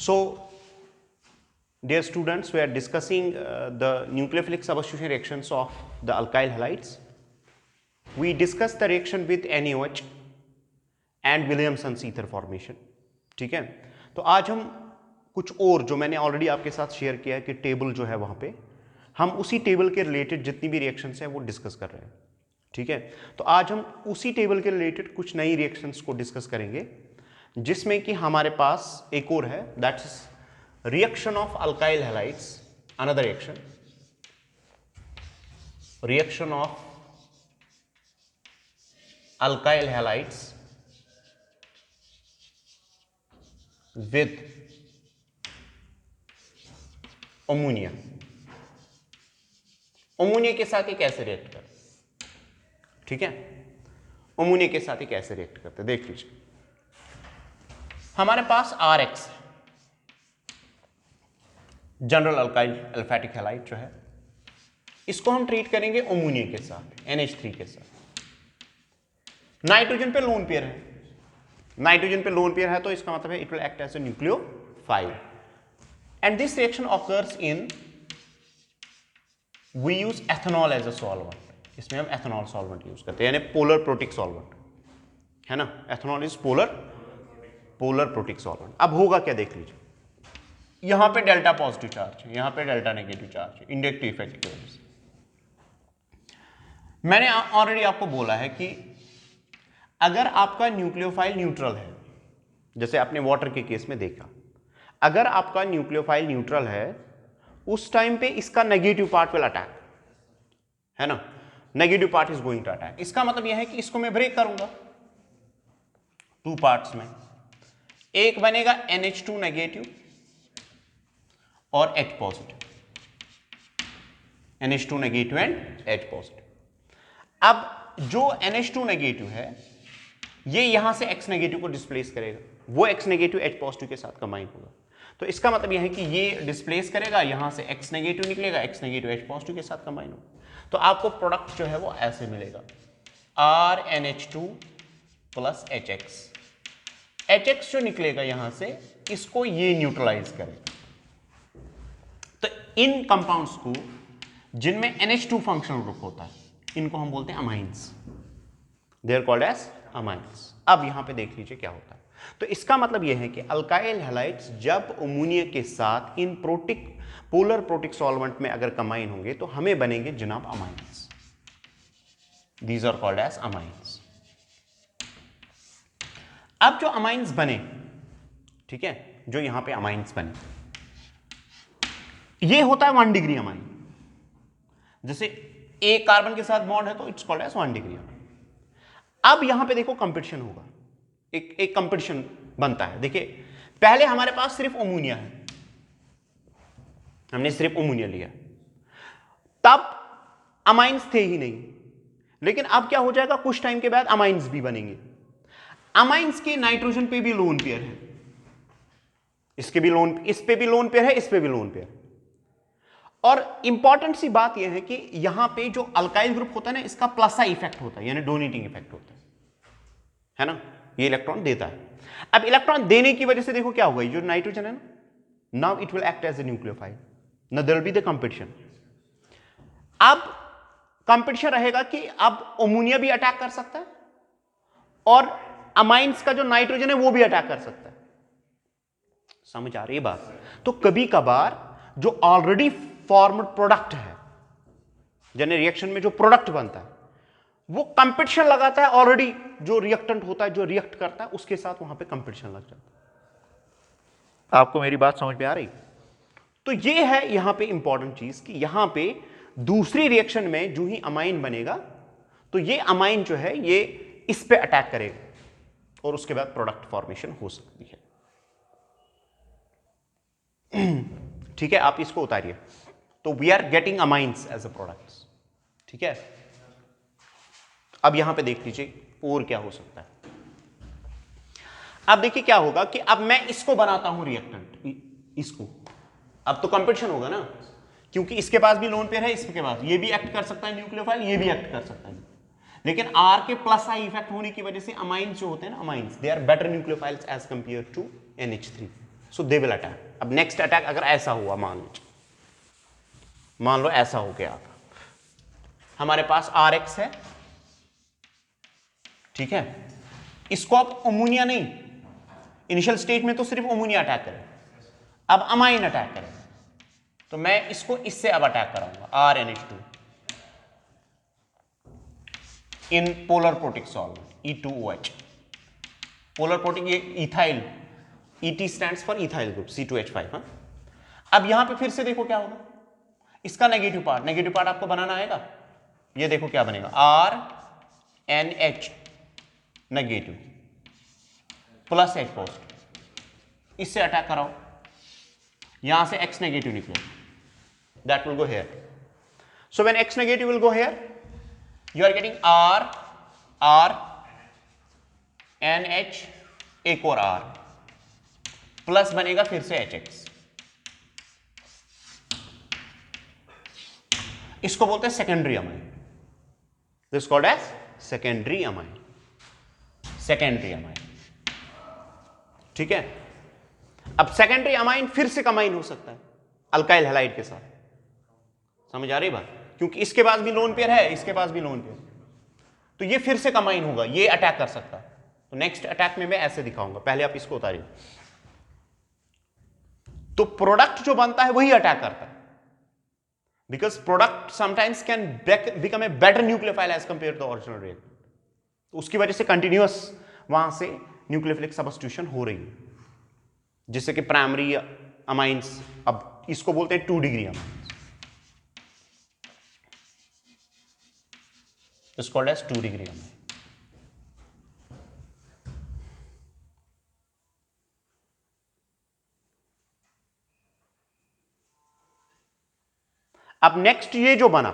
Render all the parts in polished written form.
So dear students, we are discussing the nucleophilic substitution reactions of the alkyl halides. We discussed the reaction with NaOH and Williamson's ether formation. ठीक है, तो आज हम कुछ और जो मैंने ऑलरेडी आपके साथ शेयर किया है कि टेबल जो है वहां पे हम उसी टेबल के रिलेटेड जितनी भी रिएक्शंस हैं वो डिस्कस कर रहे हैं. ठीक है, तो आज हम उसी टेबल के रिलेटेड कुछ नई रिएक्शंस को डिस्कस करेंगे जिसमें कि हमारे पास एक और है, that's reaction of alkyl halides. Another reaction of alkyl halides with ammonia. Ammonia के साथ ये कैसे रिएक्ट करते? ठीक है, अमोनिया के साथ ये कैसे रिएक्ट करते देख लीजिए. हमारे पास RX है, जनरल अल्काइल एल्फैटिक हैलाइड जो है, इसको हम ट्रीट करेंगे अमोनिया के साथ, NH3 के साथ. नाइट्रोजन पे लोन पेयर है, नाइट्रोजन पे लोन पेयर है तो इसका मतलब है it will act as a nucleophile. And this reaction occurs in, we use ethanol as a solvent. इसमें हम एथेनॉल सॉल्वेंट यूज करते हैं, यानी पोलर प्रोटिक सॉल्वेंट है ना. Ethanol is polar protic solvent. अब होगा क्या देख लीजिए, यहां पे डेल्टा पॉजिटिव चार्ज है, यहां पे डेल्टा नेगेटिव चार्ज है इंडक्टिव इफेक्ट की वजह से. मैंने ऑलरेडी आपको बोला है कि अगर आपका न्यूक्लियोफाइल न्यूट्रल है, जैसे आपने वाटर के केस में देखा, अगर आपका न्यूक्लियोफाइल न्यूट्रल है उस टाइम पे इसका नेगेटिव पार्ट विल अटैक, है ना. Negative part is going to attack. इसका मतलब यह है कि इसको मैं ब्रेक करूंगा टू पार्ट्स में. एक बनेगा NH2 नेगेटिव और H positive, NH2 negative and H positive. अब जो NH2 नेगेटिव है ये यहां से X नेगेटिव को डिस्प्लेस करेगा, वो X नेगेटिव H पॉजिटिव के साथ कंबाइन होगा. तो इसका मतलब यह है कि ये डिस्प्लेस करेगा, यहां से X नेगेटिव निकलेगा, X नेगेटिव H पॉजिटिव के साथ कंबाइन होगा. तो आपको प्रोडक्ट जो है वो ऐसे मिलेगा, RNH2 प्लस HX. HX जो निकलेगा यहां से, इसको ये न्यूट्रलाइज करेगा. तो इन कंपाउंड्स को जिनमें NH2 फंक्शनल ग्रुप होता है इनको हम बोलते हैं amines. They are called as amines. अब यहां पे देख लीजिए क्या होता है. तो इसका मतलब यह है कि अल्काइल हैलाइड्स जब अमोनिया के साथ इन पोलर प्रोटिक सॉल्वेंट में अगर कंबाइन होंगे तो हमें बनेंगे जनाब amines. These are called as amines. अब जो अमाइंस बने, ठीक है, जो यहां पे अमाइंस बने, ये होता है 1 डिग्री अमाइन. जैसे एक कार्बन के साथ बॉन्ड है तो it's called as 1 degree amine. अब यहां पे देखो कंपटीशन होगा, एक कंपटीशन बनता है. देखिए पहले हमारे पास सिर्फ अमोनिया है, हमने सिर्फ अमोनिया लिया, तब अमाइंस थे ही नहीं. लेकिन अब क्या हो जाएगा, कुछ टाइम के बाद अमाइंस भी बनेंगे. अमाइंस के नाइट्रोजन पे भी लोन पेयर है, इसके भी लोन, इस पे भी लोन पेयर है, इस पे भी लोन पेयर. और इंपॉर्टेंट सी बात यह है कि यहां पे जो अल्काइल ग्रुप होता है ना, इसका प्लसा इफेक्ट होता है, यानी डोनेटिंग इफेक्ट होता है ना. ये इलेक्ट्रॉन देता है. अब इलेक्ट्रॉन देने की वजह से देखो क्या होगा, जो नाइट्रोजन है ना, now it will act as a nucleophile. Now there will be the competition. अब कंपटीशन रहेगा कि अब अमोनिया भी अटैक कर सकता है और अमाइंस का जो नाइट्रोजन है वो भी अटैक कर सकता है. समझ आ रही है बात. तो कभी कभार जो ऑलरेडी फॉर्म्ड प्रोडक्ट है, यानी रिएक्शन में जो प्रोडक्ट बनता है, वो कंपटीशन लगाता है ऑलरेडी जो रिएक्टेंट होता है, जो रिएक्ट करता है, उसके साथ वहां पे कंपटीशन लग जाता है. आपको मेरी बात समझ में आ रही? तो ये है यहां पे इंपॉर्टेंट चीज कि यहां पे दूसरी रिएक्शन में जो ही अमाइन बनेगा तो ये अमाइन जो है ये इस पे अटैक करेगा और उसके बाद प्रोडक्ट फॉर्मेशन हो सकती है. ठीक है, आप इसको उतारिए. तो we are getting amines as a products. ठीक है, अब यहां पे देख लीजिए और क्या हो सकता है. अब देखिए क्या होगा कि अब मैं इसको बनाता हूं रिएक्टेंट, इसको. अब तो कंपटीशन होगा ना, क्योंकि इसके पास भी लोन पेयर है, इसके पास, ये भी एक्ट कर सकता है न्यूक्लियोफाइल, ये भी एक्ट कर सकता है. लेकिन R के प्लस आई इफेक्ट होने की वजह से अमाइंस जो होते हैं ना, amines, they are better nucleophiles as compare to NH3. So they will attack. अब नेक्स्ट अटैक अगर ऐसा हुआ, मान लो ऐसा हो गया, हमारे पास RX है, ठीक है, इसको आप अमोनिया नहीं, इनिशियल स्टेज में तो सिर्फ अमोनिया अटैक करे, अब अमाइन अटैक करे, तो मैं इसको इससे अब अटैक कराऊंगा RNH2 in polar protic solvent E2OH। Polar protic ये ethyl, ET stands for ethyl group C2H5। हाँ, अब यहां पे फिर से देखो क्या होगा, इसका नेगेटिव पार्ट आपको बनाना आएगा। ये देखो क्या बनेगा, RNH negative plus H positive, इससे अटैक कराओ, यहां से X नेगेटिव निकले, that will go here. So when X negative will go here, you are getting R NH, एक और R, प्लस बनेगा फिर से HX। इसको बोलते हैं secondary amine, this called as secondary amine, secondary amine, ठीक है। अब सेकेंडरी अमाइन फिर से कमाइन हो सकता है अल्काइल हैलाइड के साथ, समझ आ रही बात, क्योंकि इसके पास भी लोन पेयर है, इसके पास भी लोन पेयर, तो ये फिर से कमाइन होगा, ये अटैक कर सकता है। तो नेक्स्ट अटैक में मैं ऐसे दिखाऊंगा, पहले आप इसको उतारिए। तो प्रोडक्ट जो बनता है वही अटैक करता है, because product sometimes can become a better nucleophile as compare to original reactant, तो उसकी वजह से कंटिन्यूअस वहां से न्यूक्लियोफिलिक सब्स्टिट्यूशन हो रही है, जिससे कि प्राइमरी अमाइंस, अब इसको बोलते हैं 2 degree amines, it's called as 2 degree amine. अब नेक्स्ट ये जो बना,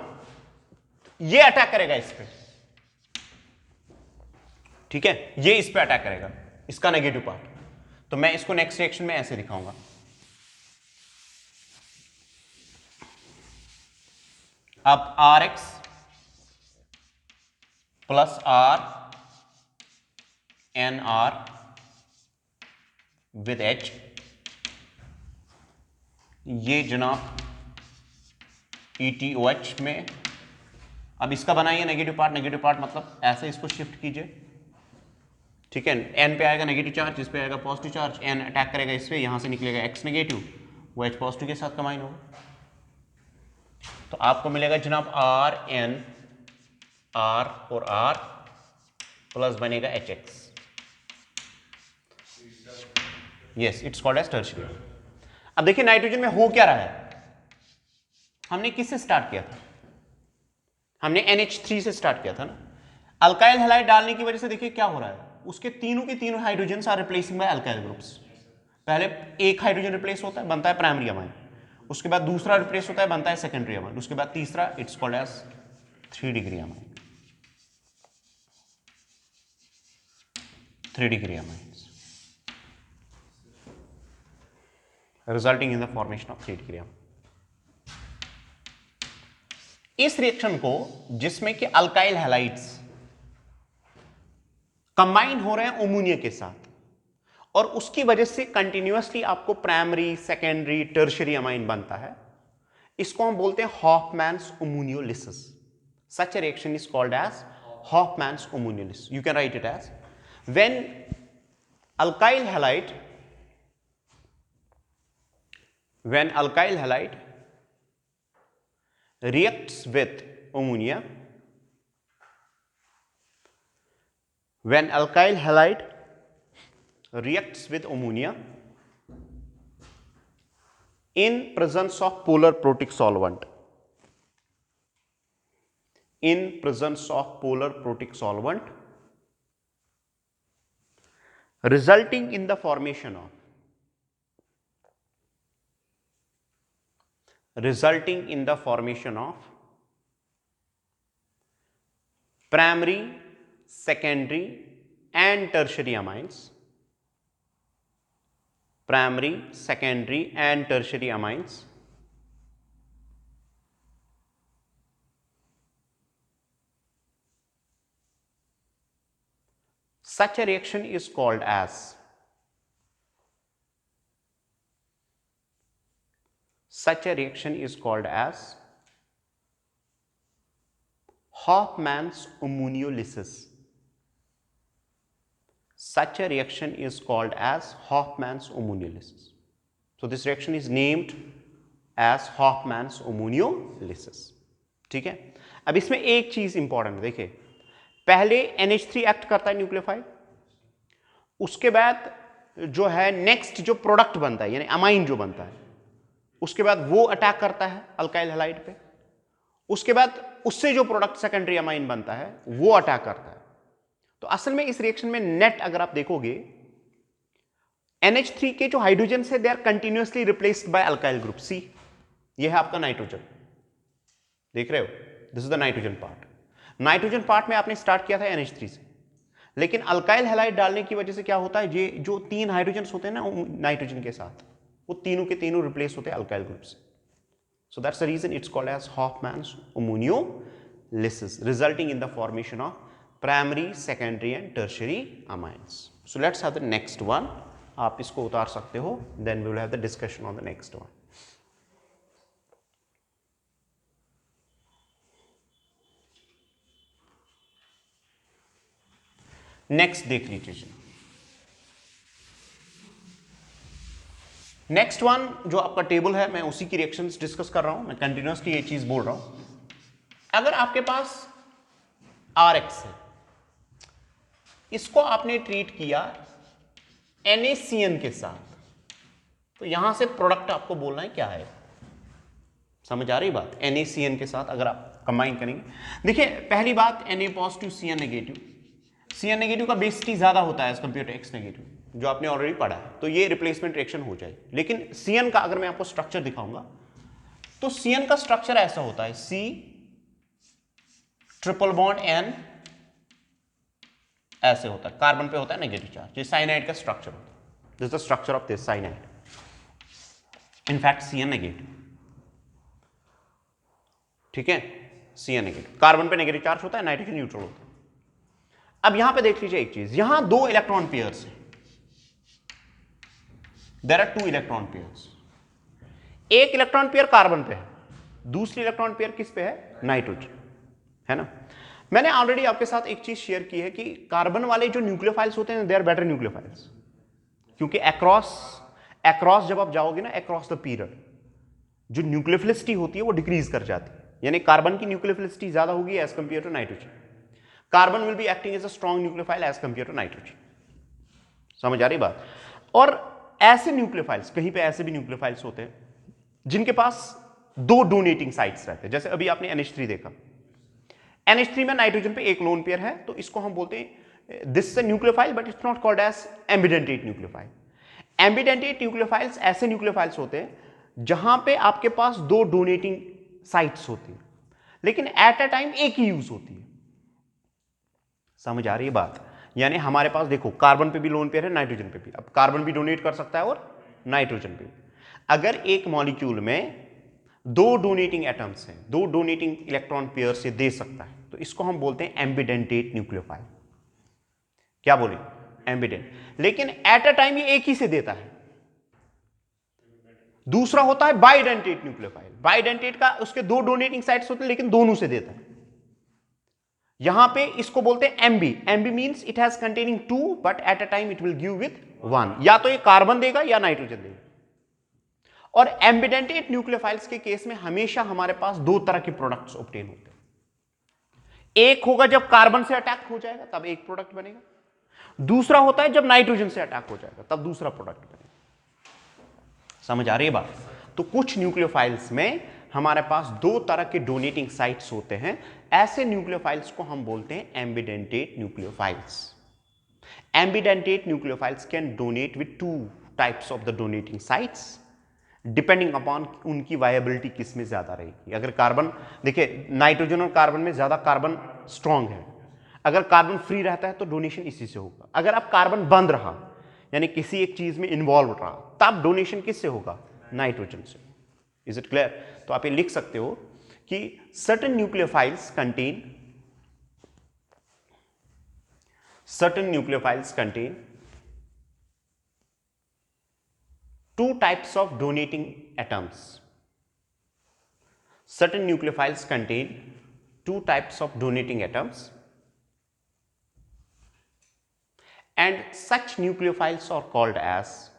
ये अटैक करेगा इस पे, ठीक है, ये इस पे अटैक करेगा, इसका नेगेटिव पार्ट, तो मैं इसको नेक्स्ट रिएक्शन में ऐसे दिखाऊंगा, अब RX plus R NR with H, ये जनाब ETOH में, अब इसका बनाइए नेगेटिव पार्ट मतलब ऐसे इसको शिफ्ट कीजिए, ठीक है, N पे आएगा नेगेटिव चार्ज, इस पे आएगा पॉजिटिव चार्ज, N अटैक करेगा इस पे, यहां से निकलेगा X नेगेटिव, वो H पॉजिटिव के साथ कंबाइन होगा, तो आपको मिलेगा जनाब RN R और R प्लस बनेगा HX, yes, it's called as tertiary. अब देखिए नाइट्रोजन में हो क्या रहा है, हमने किससे स्टार्ट किया था, हमने NH3 से स्टार्ट किया था ना, अल्काइल हैलाइड डालने की वजह से देखिए क्या हो रहा है, उसके तीनों के तीनों hydrogen are replacing by alkyl groups. पहले एक हाइड्रोजन रिप्लेस होता है, बनता है प्राइमरी अमाइन, उसके बाद दूसरा रिप्लेस होता है, बनता है सेकेंडरी अमाइन, उसके बाद तीसरा, it's called as 3 degree amine, 3 degree amines resulting in the formation of 3 degree amine. इस रिएक्शन को, जिसमें कि अल्काइल हैलाइड्स कंबाइन हो रहे हैं अमोनिया के साथ, और उसकी वजह से कंटिन्यूअसली आपको प्राइमरी, सेकेंडरी, टर्शियरी अमाइन बनता है, इसको हम बोलते हैं Hofmann's ammonolysis. Such a reaction is called as Hofmann's ammonolysis. You can write it as when alkyl halide reacts with ammonia, when alkyl halide reacts with ammonia in presence of polar protic solvent, resulting in the formation of primary, secondary and tertiary amines, such a reaction is called as such a reaction is called as Hofmann's homuniolysis. Such a reaction is called as Hofmann's homuniolysis. So this reaction is named as Hofmann's homuniolysis. ठीक है, अब इसमें एक चीज important देखिए, पहले NH3 act करता है न्यूक्लियोफाइल, उसके बाद जो है नेक्स्ट जो प्रोडक्ट बनता है यानी अमाइन जो बनता है, उसके बाद वो अटैक करता है अल्काइल हैलाइड पे, उसके बाद उससे जो प्रोडक्ट सेकेंडरी अमाइन बनता है वो अटैक करता है। तो असल में इस रिएक्शन में नेट अगर आप देखोगे NH3 के जो हाइड्रोजन है they are continuously replaced by alkyl group C। ये है आपका नाइट्रोजन, देख रहे हो, this is the nitrogen part. Nitrogen part में आपने स्टार्ट किया था NH3 से, लेकिन अल्काइल हैलाइड डालने की वजह से क्या होता है, ये जो तीन हाइड्रोजन होते हैं ना नाइट्रोजन के साथ, वो तीनों के तीनों रिप्लेस होते हैं अल्काइल ग्रुप से। So that's the reason it's called as Hofmann's homuniolysis, resulting in the formation of primary, secondary and tertiary amines. So let's have the next one. आप इसको उतार सकते हो, then we will have the discussion on the next one. Next देख लीजिए। Next one जो आपका table है, मैं उसी की रिएक्शंस डिस्कस कर रहा हूं, मैं कंटिन्यूअसली ये चीज बोल रहा हूं। अगर आपके पास RX है, इसको आपने ट्रीट किया NaCN के साथ, तो यहां से प्रोडक्ट आपको बोलना है क्या है, समझ आ रही बात? NaCN के साथ अगर आप कंबाइन करेंगे, देखिए पहली बात Na positive CN negative, CN negative का बेसिटी ज्यादा होता है as compare to X negative, जो आपने ऑलरेडी पढ़ा है, तो ये रिप्लेसमेंट रिएक्शन हो जाएगी। लेकिन CN का अगर मैं आपको स्ट्रक्चर दिखाऊंगा तो CN का स्ट्रक्चर ऐसा होता है, C ट्रिपल बॉन्ड N ऐसे होता है, कार्बन पे होता है नेगेटिव चार्ज, ये साइनाइड का स्ट्रक्चर होता है, this is the structure of this cyanide, in fact CN negative, ठीक है, CN नेगेटिव, कार्बन पे नेगेटिव चार्ज होता है, नाइट्रोजन न्यूट्रल होता है। अब यहां पे देख लीजिए एक चीज, यहां दो इलेक्ट्रॉन पेयर्स हैं, देयर आर 2 इलेक्ट्रॉन पेयर्स, एक इलेक्ट्रॉन पेयर कार्बन पे है, दूसरी इलेक्ट्रॉन पेयर किस पे है, नाइट्रोजन, है ना। मैंने ऑलरेडी आपके साथ एक चीज शेयर की है कि कार्बन वाले जो न्यूक्लियोफाइल्स होते हैं दे आर बेटर न्यूक्लियोफाइल्स, क्योंकि अक्रॉस जब आप जाओगे ना, अक्रॉस द पीरियड जो न्यूक्लियोफिलिसिटी होती है वो डिक्रीज कर जाती है, यानी कार्बन की न्यूक्लियोफिलिसिटी ज्यादा होगी as compare to nitrogen, carbon will be acting as a strong nucleophile as compare to nitrogen, समझ आ रही बात। और ऐसे न्यूक्लियोफाइल्स, कहीं पे ऐसे भी न्यूक्लियोफाइल्स होते हैं जिनके पास दो डोनेटिंग साइट्स रहते हैं, जैसे अभी आपने NH3 देखा, NH3 में नाइट्रोजन पे एक लोन पेयर है, तो इसको हम बोलते हैं this is a nucleophile but it's not called as ambidentate nucleophile. Ambidentate nucleophiles ऐसे न्यूक्लियोफाइल्स होते हैं जहां पे आपके पास दो डोनेटिंग साइट्स होती है, लेकिन एट अ टाइम एक ही यूज होती है, समझ आ रही है बात। यानी हमारे पास देखो कार्बन पे भी लोन पेयर है, नाइट्रोजन पे भी, अब कार्बन भी डोनेट कर सकता है और नाइट्रोजन पे भी। अगर एक मॉलिक्यूल में दो डोनेटिंग एटम्स हैं, दो डोनेटिंग इलेक्ट्रॉन पेयर से दे सकता है, तो इसको हम बोलते हैं एम्बिडेंटेट न्यूक्लियोफाइल। क्या बोले, एम्बिडेंट। लेकिन एट अ टाइम ये एक ही से देता है। दूसरा होता है बाइडेंटेट न्यूक्लियोफाइल, बाइडेंटेट का उसके दो डोनेटिंग साइट्स होते हैं लेकिन दोनों से देता है। यहां पे इसको बोलते हैं ambi, ambi means it has containing two but at a time it will give with one, या तो ये कार्बन देगा या नाइट्रोजन देगा। और एम्बिडेंटेट न्यूक्लियोफाइल्स के केस में हमेशा हमारे पास दो तरह के प्रोडक्ट्स ऑब्टेन होते हैं, एक होगा जब कार्बन से अटैक हो जाएगा तब एक प्रोडक्ट बनेगा, दूसरा होता है जब नाइट्रोजन से अटैक हो जाएगा तब दूसरा प्रोडक्ट बनेगा, समझ आ रही है बात। तो कुछ न्यूक्लियोफाइल्स में हमारे पास दो तरह के डोनेटिंग साइट्स होते हैं, ऐसे न्यूक्लियोफाइल्स को हम बोलते हैं ambidentate nucleophiles. Ambidentate nucleophiles can donate with two types of the donating sites depending upon उनकी वायबिलिटी किस में ज्यादा रहेगी। अगर कार्बन, देखिए नाइट्रोजन और कार्बन में ज्यादा कार्बन स्ट्रांग है, अगर कार्बन फ्री रहता है तो डोनेशन इसी से होगा। अगर आप कार्बन बंद रहा यानी किसी एक चीज में इन्वॉल्व रहा तब डोनेशन किससे होगा, नाइट्रोजन से। Is it clear? तो आप ये लिख सकते हो कि certain nucleophiles contain two types of donating atoms, certain nucleophiles contain two types of donating atoms, and such nucleophiles are called as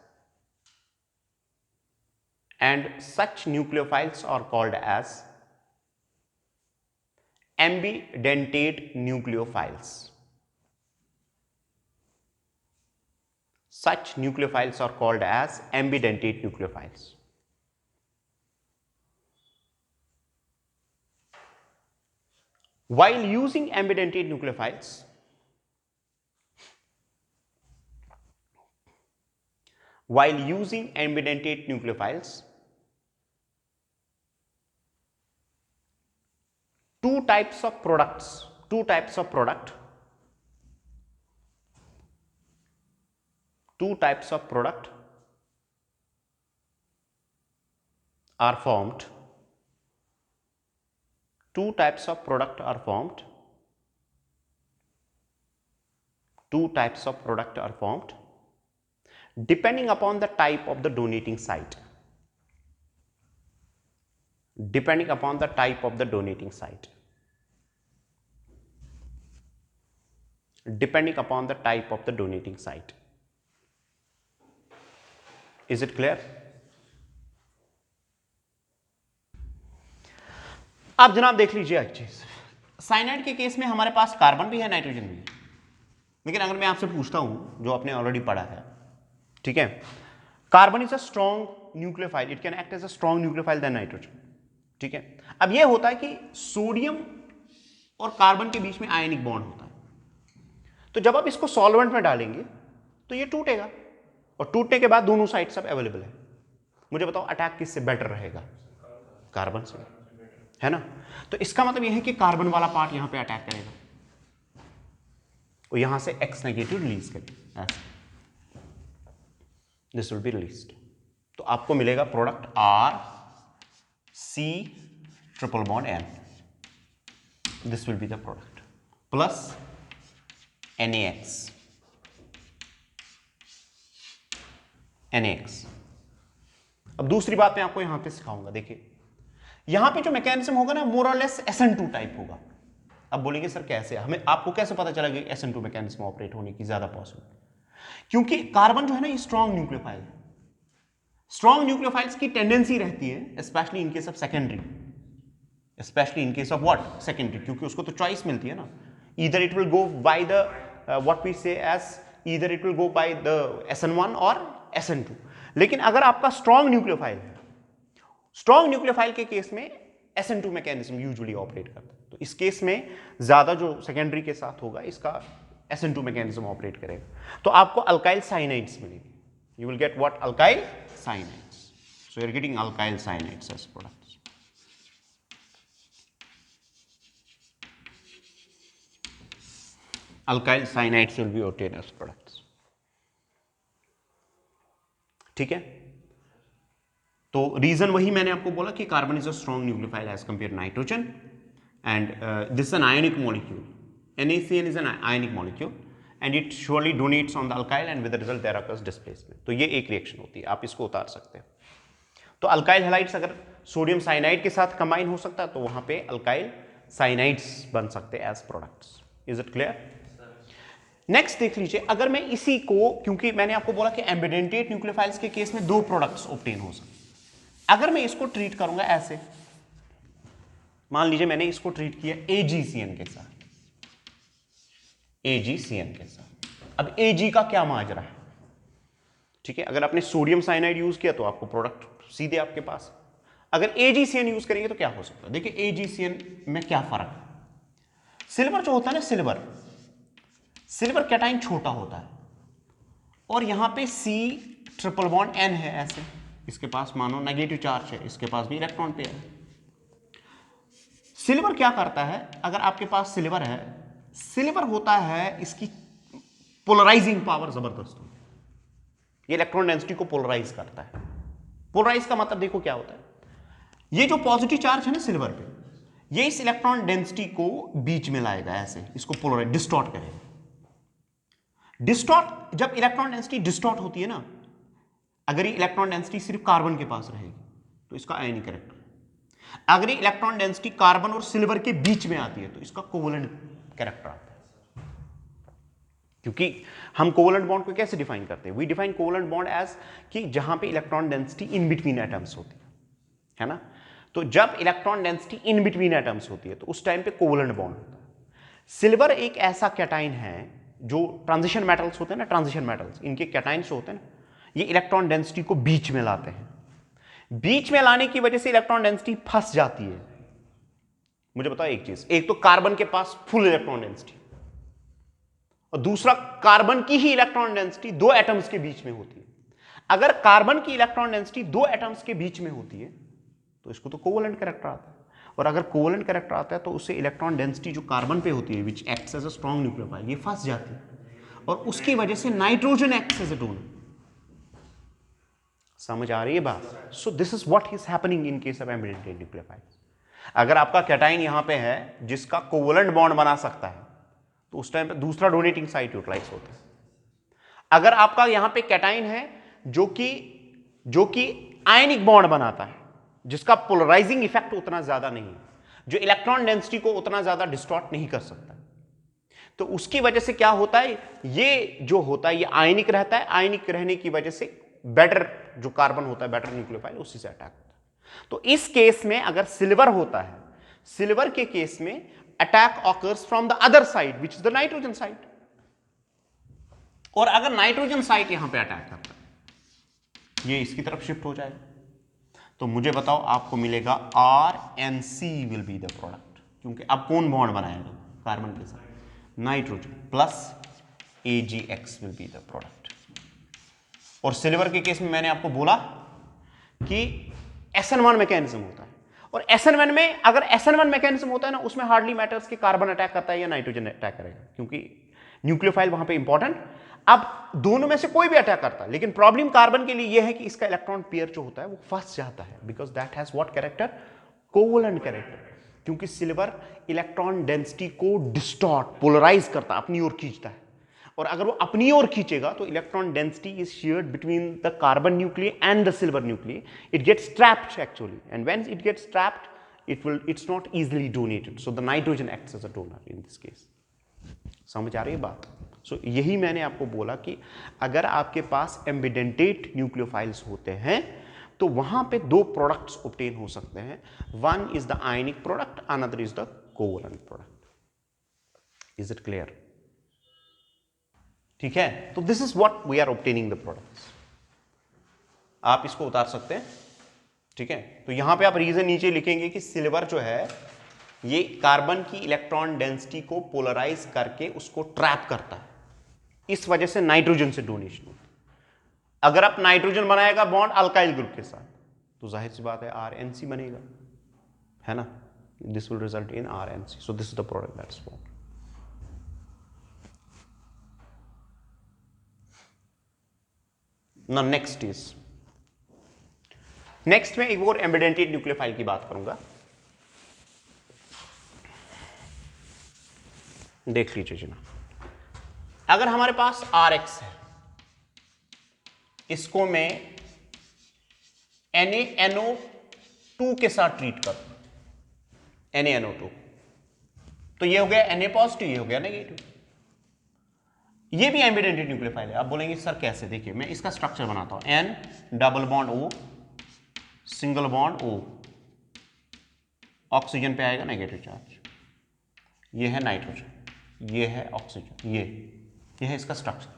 ambidentate nucleophiles. Such nucleophiles are called as ambidentate nucleophiles. While using ambidentate nucleophiles, two types of product are formed. Two types of product are formed depending upon the type of the donating site. Is it clear? आप जनाब देख लीजिए एक चीज, cyanide के case में हमारे पास carbon भी है, नाइट्रोजन भी है, लेकिन अगर मैं आपसे पूछता हूं जो आपने ऑलरेडी पढ़ा है, ठीक है, carbon is a strong nucleophile, it can act as a strong nucleophile then nitrogen, ठीक है। अब यह होता है कि सोडियम और कार्बन के बीच में आयनिक बॉन्ड होता है, तो जब आप इसको सॉल्वेंट में डालेंगे तो ये टूटेगा, और टूटने के बाद दोनों साइड सब अवेलेबल है। मुझे बताओ अटैक किससे बेटर रहेगा? कार्बन से, है ना। तो इसका मतलब यह है कि कार्बन वाला पार्ट यहां पे अटैक करेगा और यहां से X नेगेटिव रिलीज करेगा, दिस विल बी रिलीज्ड। तो आपको मिलेगा product RC triple bond N, this will be the product, plus NaX। अब दूसरी बात मैं आपको यहां पे सिखाऊंगा, देखिए यहां पे जो मैकेनिज्म होगा ना मोर और लेस SN2 टाइप होगा। अब बोलेंगे सर कैसे, हमें आपको कैसे पता चला कि SN2 मैकेनिज्म ऑपरेट होने की ज्यादा पॉसिबल? क्योंकि कार्बन जो है ना ये स्ट्रॉन्ग न्यूक्लियोफाइल है, स्ट्रॉन्ग न्यूक्लियोफाइल्स की टेंडेंसी रहती है specially in case of secondary, क्योंकि उसको तो चॉइस मिलती है ना, either it will go by the what we say as either it will go by the SN1 और SN2। लेकिन अगर आपका स्ट्रॉन्ग न्यूक्लियोफाइल है, स्ट्रॉन्ग न्यूक्लियोफाइल के केस में SN2 मैकेनिज्म यूजुअली ऑपरेट करता है, तो इस केस में ज्यादा जो सेकेंडरी के साथ होगा इसका SN2 मैकेनिज्म ऑपरेट करेगा। तो आपको अल्काइल साइनाइड्स मिलेंगे, you will get what? Alkyl cyanides. So you are getting alkyl cyanides as products. Alkyl cyanides will be obtained as products, ठीक है। तो रीजन वही मैंने आपको बोला कि carbon is a strong nucleophile as compare nitrogen, and this an ionic molecule, NaCN is an ionic molecule and it surely donates on the alkyl and with the result there occurs displacement। तो ये एक reaction होती है, आप इसको उतार सकते हैं। तो अल्काइल हैलाइड्स अगर सोडियम साइनाइड के साथ कंबाइन हो सकता है तो वहां पे अल्काइल साइनाइड्स बन सकते हैं as products. Is it clear? Next देख लीजिए, अगर मैं इसी को, क्योंकि मैंने आपको बोला कि एम्बिडेंटेट न्यूक्लियोफाइल्स के केस में दो प्रोडक्ट्स ऑब्टेन हो सकते, अगर मैं इसको ट्रीट करूंगा ऐसे, मान लीजिए मैंने इसको ट्रीट किया AgCN के साथ, अब Ag का क्या माजरा है, ठीक है। अगर आपने सोडियम साइनाइड यूज किया तो आपको प्रोडक्ट सीधे आपके पास, अगर AgCN यूज करेंगे तो क्या हो सकता है? देखिए AgCN में क्या फर्क है, सिल्वर जो होता है ना, सिल्वर कैटाइन छोटा होता है और यहां पे C ट्रिपल बॉन्ड N है ऐसे, इसके पास मानो नेगेटिव चार्ज है, इसके पास भी इलेक्ट्रॉन पेयर है। सिल्वर क्या करता है, अगर आपके पास सिल्वर है, सिल्वर होता है इसकी पोलराइजिंग पावर जबरदस्त होती है, ये इलेक्ट्रॉन डेंसिटी को पोलराइज करता है। पोलराइज का मतलब देखो क्या होता है, ये जो पॉजिटिव चार्ज है ना सिल्वर पे, ये इस इलेक्ट्रॉन डेंसिटी को बीच में लाएगा ऐसे, इसको पोलराइज डिस्टॉर्ट करेगा। डिस्टॉर्ट, जब इलेक्ट्रॉन डेंसिटी डिस्टॉर्ट होती है ना, अगर ये इलेक्ट्रॉन डेंसिटी सिर्फ कार्बन के पास रहेगी तो इसका आयनिक कैरेक्टर, अगर ये इलेक्ट्रॉन डेंसिटी कार्बन और सिल्वर के बीच में आती है तो इसका कोवलेंट कैरेक्टर आता है। क्योंकि हम कोवलेंट बॉन्ड को कैसे डिफाइन करते हैं? We define covalent bond as कि जहां पे electron density in between atoms होती है ना। तो जब electron density in between atoms होती है तो उस टाइम पे कोवलेंट बॉन्ड होता है। सिल्वर एक ऐसा कैटाइन है जो ट्रांजिशन मेटल्स होते हैं ना, ट्रांजिशन मेटल्स, इनके कैटाइन्स होते हैं ना, ये इलेक्ट्रॉन डेंसिटी को बीच में लाते हैं। बीच में लाने की वजह से इलेक्ट्रॉन डेंसिटी फंस जाती है। मुझे बताओ एक चीज, एक तो कार्बन के पास फुल इलेक्ट्रॉन डेंसिटी और दूसरा कार्बन की ही इलेक्ट्रॉन डेंसिटी दो एटम्स के बीच में होती है। अगर कार्बन की इलेक्ट्रॉन डेंसिटी दो एटम्स के बीच में होती है तो इसको तो कोवलेंट कैरेक्टर आता है। और अगर कोवलेंट कैरेक्टर आता है तो उससे इलेक्ट्रॉन डेंसिटी जो कार्बन पे होती है which acts as a strong nucleophile, ये फंस जाती है और उसकी वजह से nitrogen acts as a donor. समझ आ रही है बात? So this is what is happening in case of ambidentate nucleophile. अगर आपका कैटाइन यहां पे है जिसका कोवलेंट बॉन्ड बना सकता है तो उस टाइम पे दूसरा डोनेटिंग साइट यूटिलाइज होता है। अगर आपका यहां पे कैटाइन है जो कि आयनिक बॉन्ड बनाता है, जिसका पोलराइजिंग इफेक्ट उतना ज्यादा नहीं है, जो इलेक्ट्रॉन डेंसिटी को उतना ज्यादा डिस्टॉर्ट नहीं कर सकता, तो उसकी वजह से क्या होता है, ये जो होता है ये आयनिक रहता है। आयनिक रहने की वजह से बेटर जो कार्बन होता है, बेटर न्यूक्लियोफाइल, उसी से अटैक होता है। तो इस केस में अगर सिल्वर होता है, सिल्वर के केस में attack occurs from the other side which is the nitrogen side. और अगर नाइट्रोजन साइड यहां पे अटैक करता है, ये इसकी तरफ शिफ्ट हो जाएगा, तो मुझे बताओ आपको मिलेगा RNC will be the product. क्योंकि अब कौन बॉन्ड बनाएगा कार्बन के साथ? Nitrogen plus AgX will be the product. और सिल्वर के केस में मैंने आपको बोला कि SN1 मैकेनिज्म होता है, और SN1 में अगर SN1 मैकेनिज्म होता है ना, उसमें हार्डली मैटर्स कि कार्बन अटैक करता है या नाइट्रोजन अटैक करेगा, क्योंकि न्यूक्लियोफाइल वहां पे इंपॉर्टेंट। अब दोनों में से कोई भी अटैक करता है, लेकिन प्रॉब्लम कार्बन के लिए यह है कि इसका इलेक्ट्रॉन पेयर जो होता है वो फंस जाता है, because that has what character? Covalent character. क्योंकि सिल्वर इलेक्ट्रॉन डेंसिटी को डिस्टॉर्ट, पोलराइज करता है, अपनी ओर खींचता है, और अगर वो अपनी ओर खींचेगा तो electron density is shared between the carbon nucleus and the silver nucleus. It gets trapped actually, and when it gets trapped it's not easily donated, so the nitrogen acts as a donor in this case। समझ आ रही है बात? सो यही मैंने आपको बोला कि अगर आपके पास एम्बिडेंटेट न्यूक्लियोफाइल्स होते हैं तो वहां पे दो प्रोडक्ट्स ऑब्टेन हो सकते हैं। One is the ionic product, another is the covalent product. Is it clear? ठीक है, तो this is what we are obtaining the products. आप इसको उतार सकते हैं, ठीक है। तो यहां पे आप रीजन नीचे लिखेंगे कि सिल्वर जो है ये कार्बन की इलेक्ट्रॉन डेंसिटी को पोलराइज करके उसको ट्रैप करता है, इस वजह से नाइट्रोजन से डोनेशन होता है। अगर आप नाइट्रोजन बनाएगा बॉन्ड अल्काइल ग्रुप के साथ तो जाहिर सी बात है RNC बनेगा, है ना। This will result in RNC, so this is the product that's formed. Now next में एक और एम्बिडेंटेड न्यूक्लियोफाइल की बात करूंगा। देख लीजिए जनाब, अगर हमारे पास RX है, इसको मैं NaNO2 के साथ ट्रीट करूं, NaNO2, तो ये हो गया Na पॉजिटिव, ये हो गया नेगेटिव। ये भी एम्बिडेंटेड न्यूक्लियोफाइल है। आप बोलेंगे सर कैसे? देखिए मैं इसका स्ट्रक्चर बनाता हूं, N double bond O single bond O, oxygen पे आएगा नेगेटिव चार्ज, ये है नाइट्रोजन, ये है ऑक्सीजन, ये है इसका स्ट्रक्चर,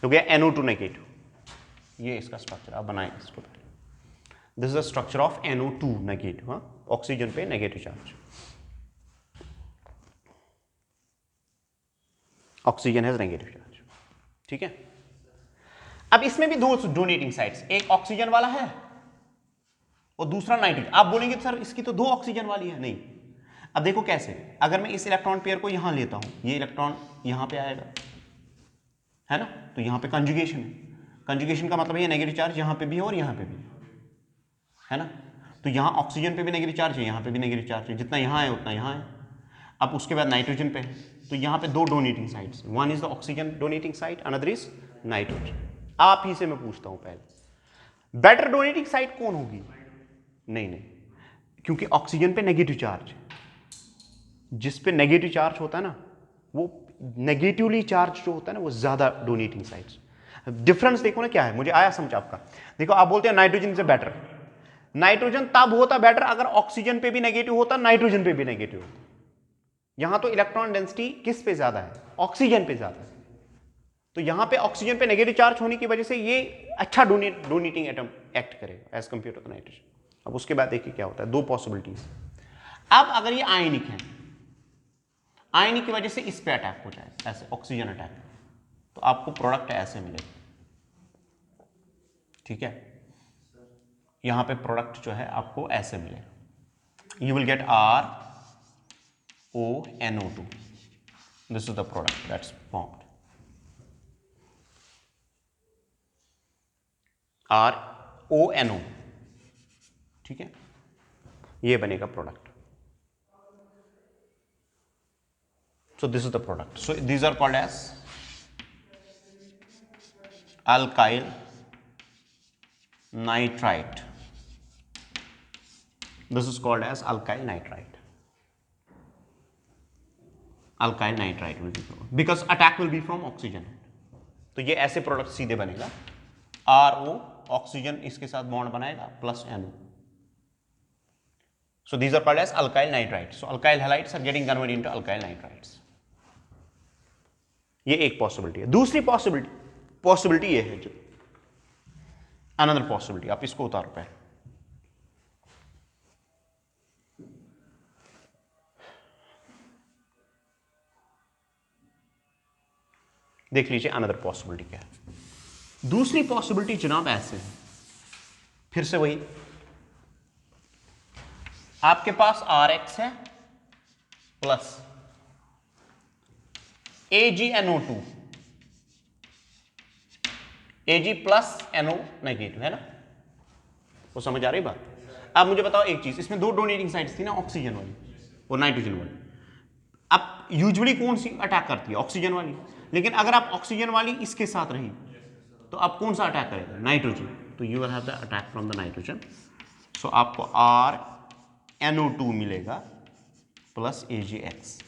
हो गया NO2 नेगेटिव। ये इसका स्ट्रक्चर, आप बनाएंगे इसको पहले। This is the structure of NO2 negative, हाँ, ऑक्सीजन पे negative charge, oxygen has negative charge, ठीक है। अब इसमें भी दो डोनेटिंग साइट्स, एक ऑक्सीजन वाला है और दूसरा नाइट्रोजन। आप बोलेंगे सर इसकी तो दो ऑक्सीजन वाली है, नहीं। अब देखो कैसे, अगर मैं इस इलेक्ट्रॉन पेयर को यहां लेता हूं, ये इलेक्ट्रॉन यहां पे आएगा, है ना, तो यहां पे कंजुगेशन है। कंजुगेशन का मतलब ये नेगेटिव चार्ज यहां पे भी है और यहां पे भी है ना। तो यहां ऑक्सीजन पे भी नेगेटिव चार्ज है, यहां पे भी नेगेटिव चार्ज है, जितना यहां है उतना यहां है। अब उसके बाद नाइट्रोजन पे है, तो यहां पे दो donating sites, one is the oxygen donating site, another is nitrogen. आप ही से मैं पूछता हूं पहले, बेटर डोनेटिंग साइट कौन होगी? नहीं, क्योंकि ऑक्सीजन पे नेगेटिव चार्ज, जिस पे नेगेटिव चार्ज होता है ना, वो नेगेटिवली चार्ज जो होता है ना, वो ज्यादा डोनेटिंग साइड्स। डिफरेंस देखो ना क्या है, मुझे आया समझ आपका। देखो आप बोलते हैं नाइट्रोजन से बेटर, नाइट्रोजन तब होता बेटर अगर ऑक्सीजन पे भी नेगेटिव होता, नाइट्रोजन पे भी नेगेटिव होता। यहां तो इलेक्ट्रॉन डेंसिटी किस पे ज्यादा है, ऑक्सीजन पे ज्यादा है, तो यहां पे ऑक्सीजन पे नेगेटिव चार्ज होने की वजह से ये अच्छा डोनेटिंग एटम एक्ट करेगा as compare to the nitrogen. अब उसके बाद देखिए क्या होता है, दो पॉसिबिलिटीज। अब अगर ये आयनिक है, आयनिक की वजह से इस पे अटैक हो जाए, ऐसे ऑक्सीजन अटैक, तो आपको प्रोडक्ट ऐसे मिलेगा, ठीक है। यहां पे प्रोडक्ट जो है आपको ऐसे मिलेगा, you will gate RONO2, this is the product that's formed, RONO, ठीक है, ये बनेगा product. So this is the product. So these are called as alkyl nitrite. This is called as alkyl nitrite. Alkyl nitrite will be formed because attack will be from oxygen. तो ये ऐसे product सीधे बनेगा, RO oxygen इसके साथ bond बनाएगा plus NO. So these are called as alkyl nitrite. So alkyl halides are getting converted into alkyl nitrites. ये एक पॉसिबिलिटी है। दूसरी पॉसिबिलिटी ये है, जो अनदर पॉसिबिलिटी, आप इसको उतारो पे, देख लीजिए अनदर पॉसिबिलिटी क्या है। दूसरी पॉसिबिलिटी जनाब ऐसे है, फिर से वही, आपके पास RX है plus AgNO2, Ag plus NO negative है ना, वो समझ आ रही बात। अब मुझे बताओ एक चीज, इसमें दो डोनेटिंग साइड्स थी ना, ऑक्सीजन वाली और नाइट्रोजन वाली। अब यूजुअली कौन सी अटैक करती है, ऑक्सीजन वाली, लेकिन अगर आप ऑक्सीजन वाली इसके साथ रही तो आप कौन सा अटैक करेगा, नाइट्रोजन, तो you will have the attack from the nitrogen. So आपको RNO2 मिलेगा प्लस AgX,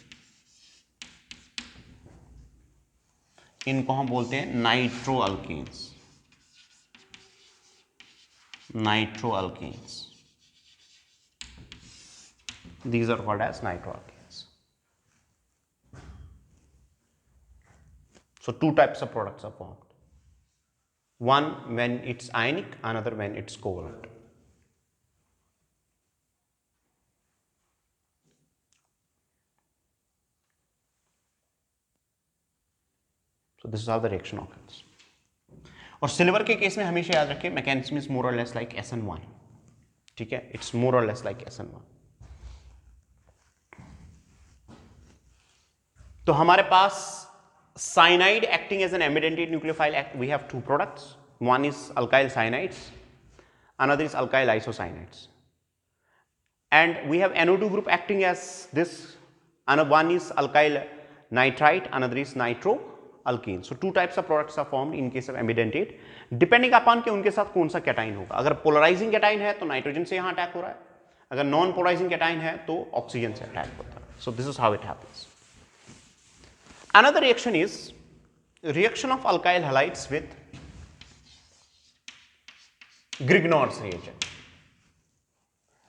इनको हम बोलते हैं nitro alkanes, nitro alkanes, these are called as nitroalkanes. So two types of products are formed, one when it's ionic, another when it's covalent. So this is how the reaction occurs. और silver के case में हमेशा याद रखिए mechanism is more और less like SN1, ठीक है, it's more और लेस लाइक SN1। तो हमारे पास cyanide acting as an ambidentate nucleophile act, we have two products, one is alkyl cyanides, another is alkyl isocyanides, and we have NO2 group acting as this, and one is alkyl nitrite, another is nitroalkane. So two types of products are formed in case of ambidentate, depending upon कि उनके साथ कौन सा cation होगा। अगर polarising cation है तो nitrogen से यहां अटैक हो रहा है, अगर नॉन पोलराइजिंग कैटाइन है तो ऑक्सीजन से अटैक होता है। So this is how it happens. Another reaction is reaction of alkyl halides with Grignard's reagent.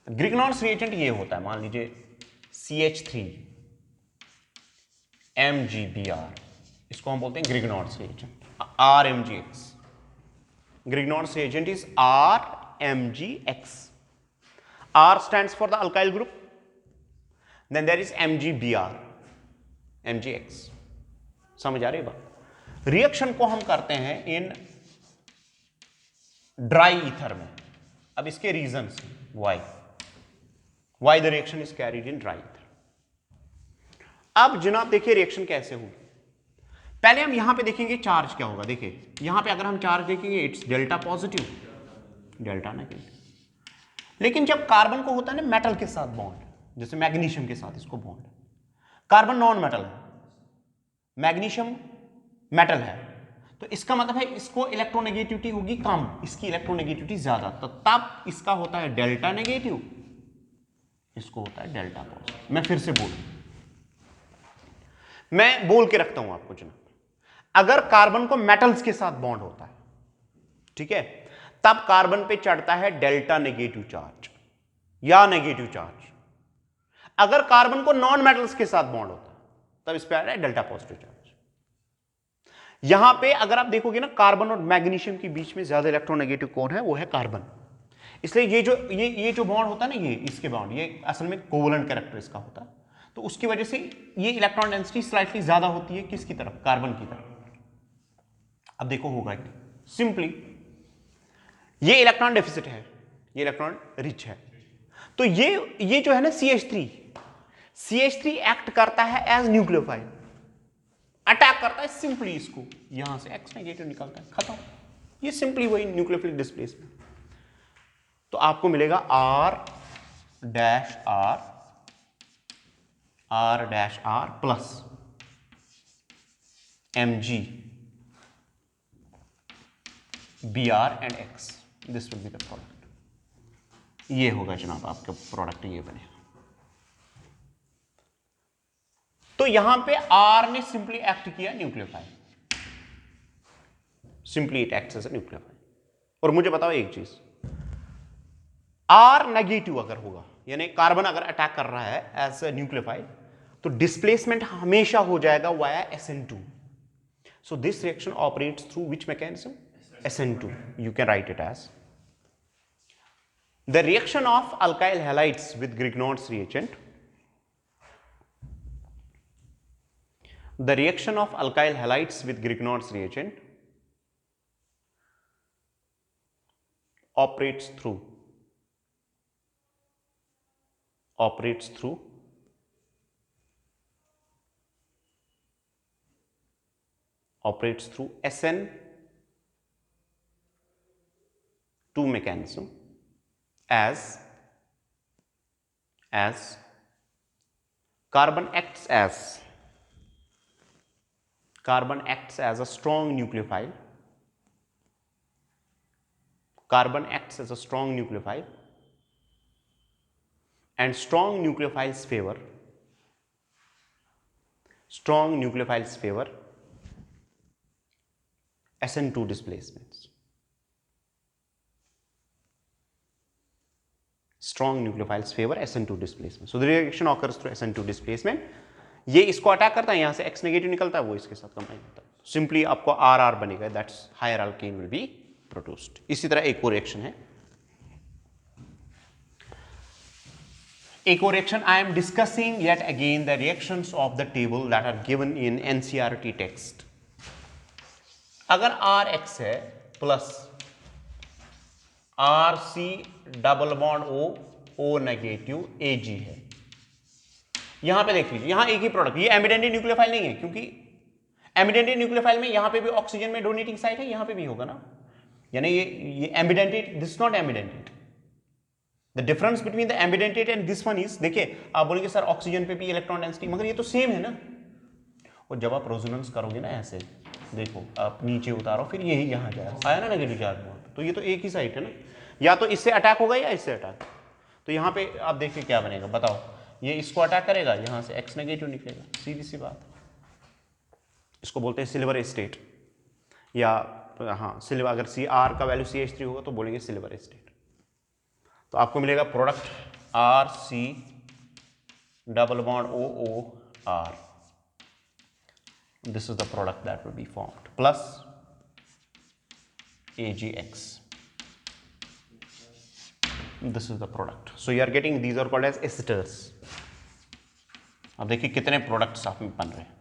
Grignard's reagent ये होता है, मान लीजिए CH3MgBr, इसको हम बोलते हैं Grignard's reagent, RMgX. Grignard's reagent is RMgX. R stands for the alkyl group, then there is MgBr, MgX. समझ आ रही बात। रिएक्शन को हम करते हैं इन ड्राई ईथर में। अब इसके reasons, why the reaction is carried in dry ether. अब जनाब देखिए रिएक्शन कैसे होगी। पहले हम यहां पे देखेंगे चार्ज क्या होगा। देखिए यहां पे अगर हम चार्ज देखेंगे it's delta positive, delta negative. लेकिन जब कार्बन को होता है ना मेटल के साथ बॉन्ड, जैसे मैग्नीशियम के साथ इसको बॉन्ड, कार्बन नॉन मेटल है, मैग्नीशियम मेटल है, तो इसका मतलब है इसको इलेक्ट्रोनेगेटिविटी होगी कम, इसकी इलेक्ट्रोनेगेटिविटी ज्यादा, तो तब इसका होता है डेल्टा नेगेटिव इसको होता है डेल्टा पॉजिटिव। मैं फिर से मैं बोल के रखता हूं आपको जनाब, अगर कार्बन को मेटल्स के साथ बॉन्ड होता है, ठीक है, तब कार्बन पे चढ़ता है डेल्टा नेगेटिव चार्ज या नेगेटिव चार्ज। अगर कार्बन को नॉन मेटल्स के साथ बॉन्ड होता है तब इस पे आ रहा है डेल्टा पॉजिटिव चार्ज। यहां पे अगर आप देखोगे ना, कार्बन और मैग्नीशियम के बीच में ज्यादा इलेक्ट्रोनेगेटिव कौन है? वो है कार्बन। इसलिए ये जो बॉन्ड होता है ना, ये इसके बॉन्ड, ये असल में कोवलेंट कैरेक्टर इसका होता है, तो उसकी वजह से ये इलेक्ट्रॉन डेंसिटी स्लाइटली ज्यादा होती है किसकी तरफ? कार्बन की तरफ। अब देखो होगा सिंपली, ये इलेक्ट्रॉन डेफिसिट है, ये इलेक्ट्रॉन रिच है, तो ये जो है ना CH3 एक्ट करता है एज न्यूक्लियोफाइल, अटैक करता है सिंपली इसको, यहां से X नेगेटिव निकलता है, खत्म। ये सिंपली वही न्यूक्लियोफिलिक डिस्प्लेसमेंट। तो आपको मिलेगा R' plus Mg Br and X, this will be the product. ये होगा जनाब आपका प्रोडक्ट, ये बनेगा। तो यहां पे R ने सिंपली एक्ट किया nucleophile, simply it acts as a nucleophile. और मुझे बताओ एक चीज, R नेगेटिव अगर होगा, यानी कार्बन अगर अटैक कर रहा है एज अ न्यूक्लियोफाइल, तो डिस्प्लेसमेंट हमेशा हो जाएगा via SN2। So this reaction operates through which mechanism? SN2। You can write it as the reaction of alkyl halides with Grignard's reagent. The reaction of alkyl halides with Grignard's reagent operates through SN2 mechanism as carbon acts as a strong nucleophile. Carbon acts as a strong nucleophile, and strong nucleophiles favor SN2 displacements. Strong nucleophiles favor SN2 displacement. So the reaction occurs through SN2 displacement. ये इसको attack करता है, यहां से X negative निकलता है, वो इसके साथ कंबाइन होता है, सिंपली आपको RR बनेगा, that's higher alkane will be produced. इसी तरह एक और रिएक्शन है, I am discussing yet again the reactions of the table that are given in NCERT text. अगर RX है plus RC double bond O negative Ag है, यहां पे देख लीजिए, यहां एक ही प्रोडक्ट, ये एमिडेंटेड न्यूक्लियोफाइल नहीं है, क्योंकि एमिडेंटेड न्यूक्लियोफाइल में यहां पे भी ऑक्सीजन में डोनेटिंग साइट है, यहां पे भी होगा ना, यानी ये ambidentate, this not ambidentate. The difference between the ambidentate and this one is, देखिए आप बोलेंगे सर ऑक्सीजन पे भी इलेक्ट्रॉन डेंसिटी, मगर ये तो सेम है ना। और जब आप रेजोनेंस करोगे ना ऐसे, देखो आप नीचे उतारो, फिर यही यहां जाएगा, आया ना नेगेटिव चार्ज, तो ये तो एक ही साइड है ना, या तो इससे अटैक होगा या इससे अटैक। तो यहां पे आप देखिए क्या बनेगा, बताओ, ये इसको अटैक करेगा, यहां से X नेगेटिव निकलेगा, सीधी सी बात। इसको बोलते हैं सिल्वर स्टेट, या हाँ सिल्वर, अगर CR का वैल्यू CH3 होगा तो बोलेंगे सिल्वर स्टेट। तो आपको मिलेगा product RC double bond OOR, this is the product that will be formed, plus AgX, this is the product. So you are getting, these are called as esters. अब देखिए कितने products आप में बन रहे हैं,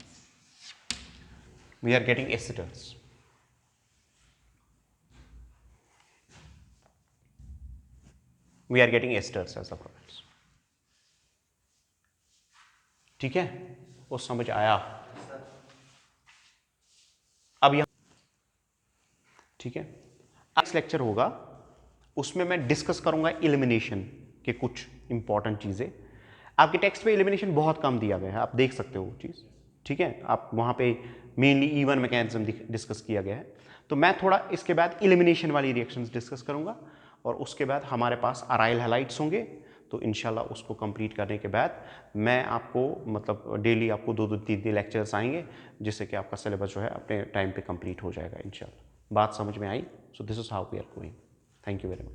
we are getting esters. We are getting esters as the products. ठीक है, वो समझ आया? अब यहां ठीक है, नेक्स्ट लेक्चर होगा, उसमें मैं डिस्कस करूंगा एलिमिनेशन के कुछ इंपॉर्टेंट चीजें। आपके टेक्स्ट पे एलिमिनेशन बहुत कम दिया गया है, आप देख सकते हो वो चीज, ठीक है, आप वहां पे मेनली E1 मैकेनिज्म डिस्कस किया गया है। तो मैं थोड़ा इसके बाद एलिमिनेशन वाली रिएक्शंस डिस्कस करूंगा, और उसके बाद हमारे पास अराइल हैलाइड्स होंगे, तो इंशाल्लाह उसको कंप्लीट करने के बाद मैं आपको मतलब डेली आपको 2-2 3-3 लेक्चर्स आएंगे, जिससे कि आपका सिलेबस जो है अपने टाइम पे कंप्लीट हो जाएगा इंशाल्लाह। बात समझ में आई? So this is how we are going. Thank you very much.